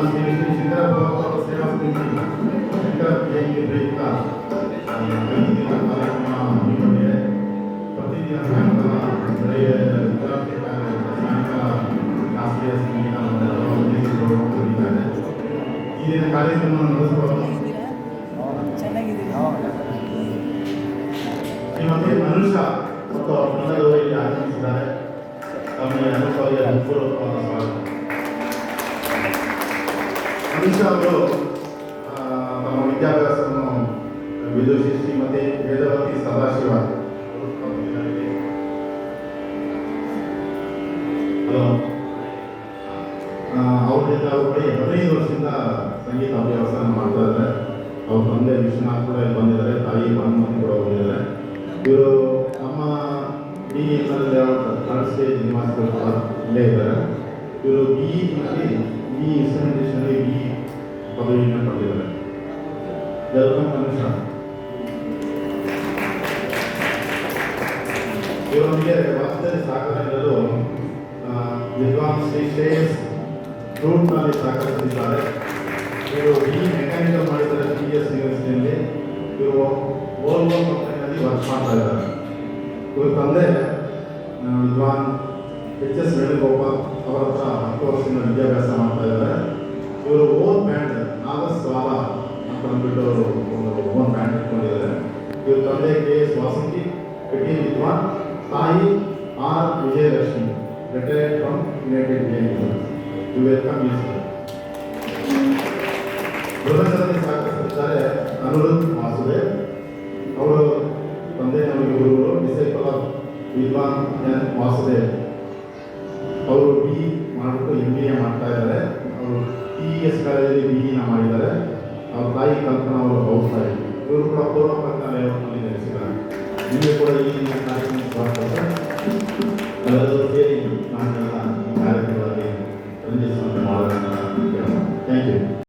ಶ್ರೀ ಶ್ರೀ ಸಿದ್ದರಾಮಯ್ಯ ಸೇವಾ ಸಮಿತಿ ಶಂಕರ ಜಯಂತಿ ಪ್ರಯುಕ್ತ 5 ದಿನ ಕಾರ್ಯಕ್ರಮ ಹಮ್ಮಿಕೊಂಡಿದೆ. ಪ್ರತಿದಿನ ಸಾಯಂಕಾಲ ಬೆಳೆಯ ವಿದ್ಯಾರ್ಥಿ ಸಾಯಂಕಾಲ ರಾಷ್ಟ್ರೀಯ ಸಂಗೀತ ಹೊಂದಿದ್ದಾರೆ. ಈ ದಿನ ಕಾರ್ಯಕ್ರಮ ನಡೆಸುವ ಶ್ರೀಮತಿ ಮನುಷ್ಯ ಮತ್ತು ತಂಡದವರು ಇಲ್ಲಿ ಆಗಮಿಸಿದ್ದಾರೆ. ತಮಗೆ ಅನುಭವಕ್ಕೆ ಪೂರ್ವಕವಾದ ಸ್ವಾಗತ. ಮನುಷ್ಯ ಅವರು ತಮ್ಮ ವಿದ್ಯಾಭ್ಯಾಸವನ್ನು ವಿದುಷಿ ಶ್ರೀಮತಿ ವೇದವತಿ ಸದಾಶಿವ ಅವರಿಂದ ಅವರಿಗೆ 15 ವರ್ಷದಿಂದ ಸಂಗೀತ ಅಭ್ಯಾಸ ಮಾಡ್ತಾ ಇದ್ದಾರೆ. ಅವ್ರ ತಂದೆ ವಿಶ್ವನಾಥ್ ಕೂಡ ಇಲ್ಲಿ ಬಂದಿದ್ದಾರೆ, ತಾಯಿ ಭಾನುಮತಿ ಕೂಡ ಬಂದಿದ್ದಾರೆ. ಇವರು ನಮ್ಮ ಬಿ ಥರ್ಡ್ ಸ್ಟೇಜ್ ನಿವಾಸಿಗಳು ಕೂಡ ಇಲ್ಲೇ ಇದ್ದಾರೆ. ಇವರು ಬಿ ಇನ್ಸ್ಟ್ರುಮೆಂಟೇಷನಲ್ಲಿ ಬಿ ಪದವಿಯನ್ನು ಪಡೆದಿದ್ದಾರೆ. ವೆಲ್ಕಮ್ ಮನುಷ್ಯ. ಇವರೊಂದಿಗೆ ವಾಸ್ತವದಲ್ಲಿ ಸಹಕರಿಸಲು ವಿದ್ವಾನ್ ಶ್ರೀ ಶ್ರೇಯಸ್ ಫ್ರೂಟ್ನಲ್ಲಿ ಸಹಕರಿಸಿದ್ದಾರೆ. ಇವರು ಬಿ ಮೆಕ್ಯಾನಿಕಲ್ ಮಾಡಿದ್ದಾರೆ TS ಯೂನಿವರ್ಸಿಟಿಯಲ್ಲಿ. ಇವರು ಓಲ್ವೋ ಕಂಪನಿಯಲ್ಲಿ ವರ್ಕ್ ಮಾಡ್ತಾ ಇದ್ದಾರೆ. ಇವ್ರ ತಂದೆ ವಿದ್ವಾನ್ HS ವೇಣುಗೋಪಾಲ್ ಅವರ ಹತ್ರ 10 ವರ್ಷದಿಂದ ವಿದ್ಯಾಭ್ಯಾಸ ಮಾಡ್ತಾ ಇದ್ದಾರೆ. ಇವರು ಓನ್ ಬ್ಯಾಂಡ್ ನಾಗಸ್ವಾಲ ಅಂತ ಅಂದ್ಬಿಟ್ಟು ಒಂದು ಓನ್ ಬ್ಯಾಂಡ್ ಇಟ್ಕೊಂಡಿದ್ದಾರೆ. ಇವ್ರ ತಂದೆ KS ವಾಸಂತಿ ಪೆಟಿ ವಿದ್ವಾನ್, ತಾಯಿ R Vijayalakshmi, retired from United Nations. You welcome you. ಮೃದಂಗದಲ್ಲಿ ಸಹಕರಿಸಿದ್ದಾರೆ ಅನುರುದ್ಧ್ ವಾಸುದೇವ್. ಅವರು ತಂದೆ ನಮಗೆ ಗುರುಗಳು, ಡಿಸೈಪಲ್ ಆಫ್ ವಿದ್ವಾನ್ N ವಾಸುದೇವ್. ಅವರು ಬಿ ಮಾಡಿಬಿಟ್ಟು MBA ಮಾಡ್ತಾ ಇದ್ದಾರೆ. ಅವರು TES ಕಾಲೇಜಲ್ಲಿ BE ಮಾಡಿದ್ದಾರೆ. ಅವ್ರ ತಾಯಿ ಕಲ್ಪನಾ ಅವರು ಹೌಸ್ ವೈಫ್. ಇವರು ಕೂಡ ಪೂರ್ವಪತ್ರ ಲೇಔಟ್ನಲ್ಲಿ ನೆಲೆಸಿದ್ದಾರೆ. ನಿಮಗೆ ಕೂಡ ಈ ಕಾರ್ಯಕ್ರಮ ಸ್ವಾಗತ. ಎಲ್ಲರೂ ಸೇರಿ